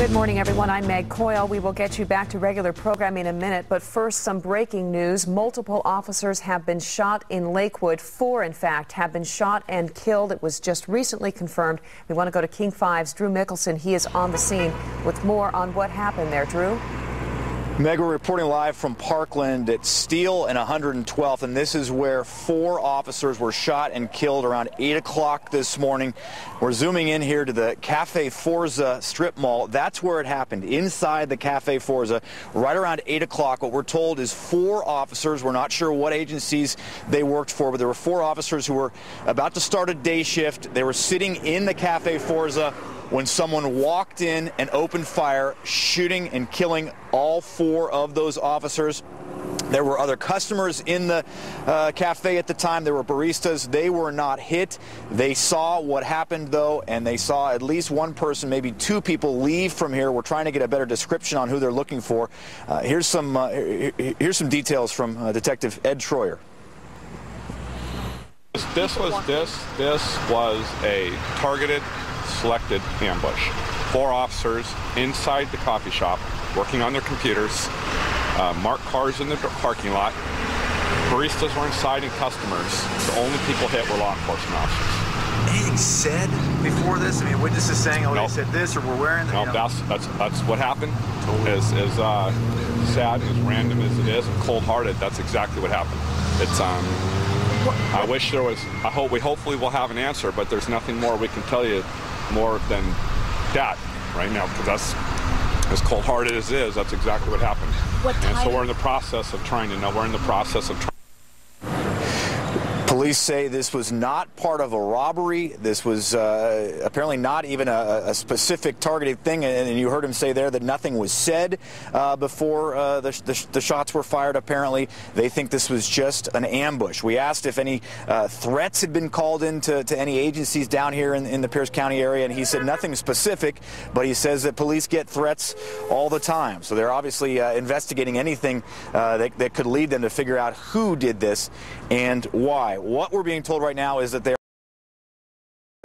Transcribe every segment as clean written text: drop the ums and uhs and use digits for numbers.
Good morning, everyone. I'm Meg Coyle. We will get you back to regular programming in a minute, but first, some breaking news. Multiple officers have been shot in Lakewood. 4, in fact, have been shot and killed. It was just recently confirmed. We want to go to King 5's Drew Mickelson. He is on the scene with more on what happened there. Drew? Meg, we're reporting live from Parkland at Steele and 112th, and this is where 4 officers were shot and killed around 8 o'clock this morning. We're zooming in here to the Cafe Forza strip mall. That's where it happened, inside the Cafe Forza, right around 8 o'clock. What we're told is 4 officers, we're not sure what agencies they worked for, but there were 4 officers who were about to start a day shift. They were sitting in the Cafe Forza when someone walked in and opened fire, shooting and killing all 4 of those officers. There were other customers in the cafe at the time. There were baristas. They were not hit. They saw what happened, though, and they saw at least one person, maybe 2 people, leave from here. We're trying to get a better description on who they're looking for. Here's some details from Detective Ed Troyer. This was a targeted, selected ambush. 4 officers inside the coffee shop working on their computers, marked cars in the parking lot. Baristas were inside and customers. The only people hit were law enforcement officers. Anything said before this? I mean, witnesses saying, oh, nope. They said this, or we're wearing that? No, that's what happened. As sad, as random as it is, and cold-hearted, that's exactly what happened. It's I wish there was. Hopefully we'll have an answer, but there's nothing more we can tell you more than that right now, because that's as cold-hearted as it is. That's exactly what happened. And so we're in the process of trying to know. We're in the process of trying. Police say this was not part of a robbery. This was apparently not even a specific targeted thing, and you heard him say there that nothing was said before the shots were fired, apparently. They think this was just an ambush. We asked if any threats had been called into any agencies down here in the Pierce County area, and he said nothing specific, but he says that police get threats all the time. So they're obviously investigating anything that could lead them to figure out who did this and why. What we're being told right now is that they're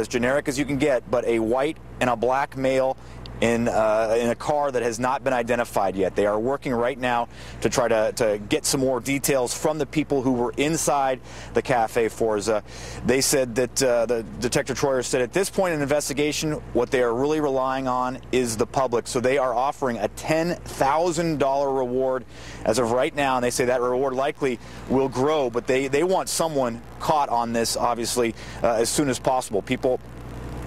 as generic as you can get, but a white and a black male in a car that has not been identified yet. They are working right now to try to get some more details from the people who were inside the Cafe Forza. They said that the Detective Troyer said at this point in the investigation, what they are really relying on is the public. So they are offering a $10,000 reward as of right now, and they say that reward likely will grow, but they want someone caught on this, obviously, as soon as possible. People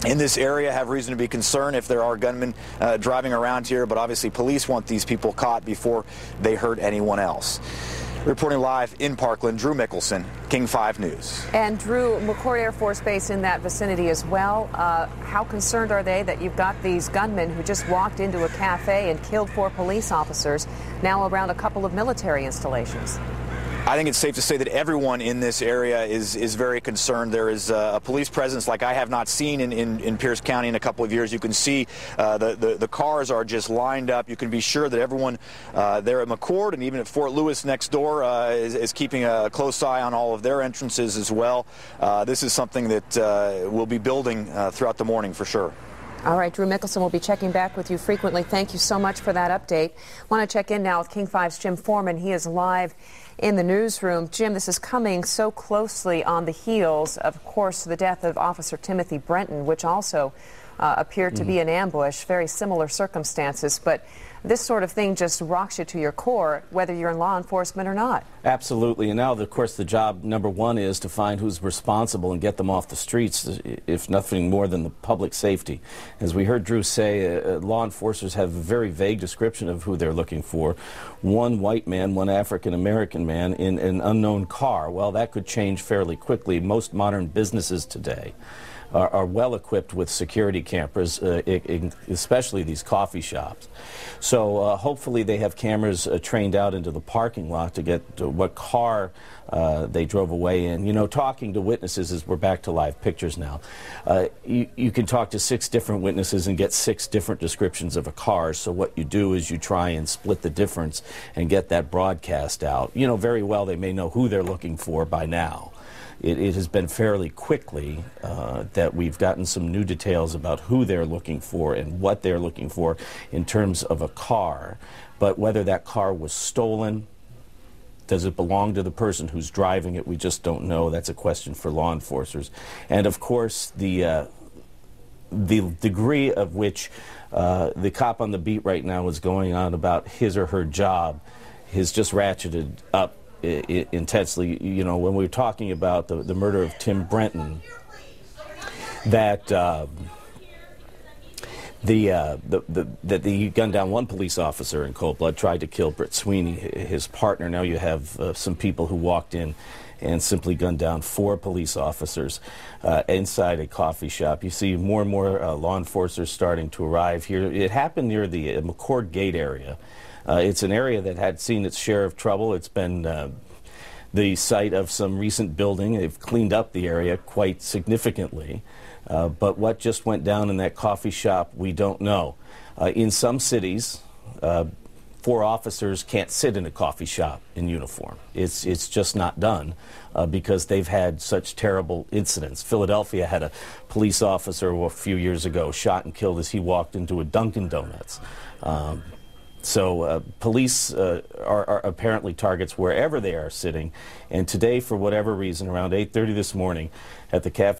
in this area have reason to be concerned if there are gunmen driving around here, but obviously police want these people caught before they hurt anyone else. Reporting live in Parkland, Drew Mickelson, King 5 News. And Drew, McChord Air Force Base in that vicinity as well. How concerned are they that you've got these gunmen who just walked into a cafe and killed 4 police officers, now around a couple of military installations? I think it's safe to say that everyone in this area is very concerned. There is a police presence like I have not seen in Pierce County in a couple of years. You can see the cars are just lined up. You can be sure that everyone there at McChord and even at Fort Lewis next door is keeping a close eye on all of their entrances as well. This is something that will be building throughout the morning for sure. All right, Drew Mickelson will be checking back with you frequently. Thank you so much for that update. I want to check in now with King 5's Jim Foreman. He is live in the newsroom. Jim, this is coming so closely on the heels, of course, the death of Officer Timothy Brenton, which also appeared to be an ambush, very similar circumstances. But this sort of thing just rocks you to your core, whether you're in law enforcement or not. Absolutely. And now, of course, the job number 1 is to find who's responsible and get them off the streets, if nothing more than the public safety. As we heard Drew say, law enforcers have a very vague description of who they're looking for. 1 white man, 1 African-American man in an unknown car. Well, that could change fairly quickly. Most modern businesses today are well equipped with security cameras, especially these coffee shops. So hopefully they have cameras trained out into the parking lot to get what car they drove away in. You know, talking to witnesses, as we're back to live pictures now, you can talk to 6 different witnesses and get 6 different descriptions of a car. So what you do is you try and split the difference and get that broadcast out. You know, very well they may know who they're looking for by now. it has been fairly quickly that we've gotten some new details about who they're looking for and what they're looking for in terms of a car. But whether that car was stolen, does it belong to the person who's driving it, we just don't know. That's a question for law enforcers. And of course, the degree of which the cop on the beat right now is going on about his or her job has just ratcheted up intensely. You know, when we were talking about the murder of Tim Brenton, that that he gunned down one police officer in cold blood, tried to kill Britt Sweeney, his partner. Now you have some people who walked in and simply gunned down 4 police officers inside a coffee shop. You see more and more law enforcers starting to arrive here. It happened near the McCord Gate area. It's an area that had seen its share of trouble. It's been the site of some recent building. They've cleaned up the area quite significantly. But what just went down in that coffee shop, we don't know. In some cities, 4 officers can't sit in a coffee shop in uniform. It's just not done because they've had such terrible incidents. Philadelphia had a police officer a few years ago shot and killed as he walked into a Dunkin' Donuts. So police are apparently targets wherever they are sitting. And today, for whatever reason, around 8:30 this morning at the Cafe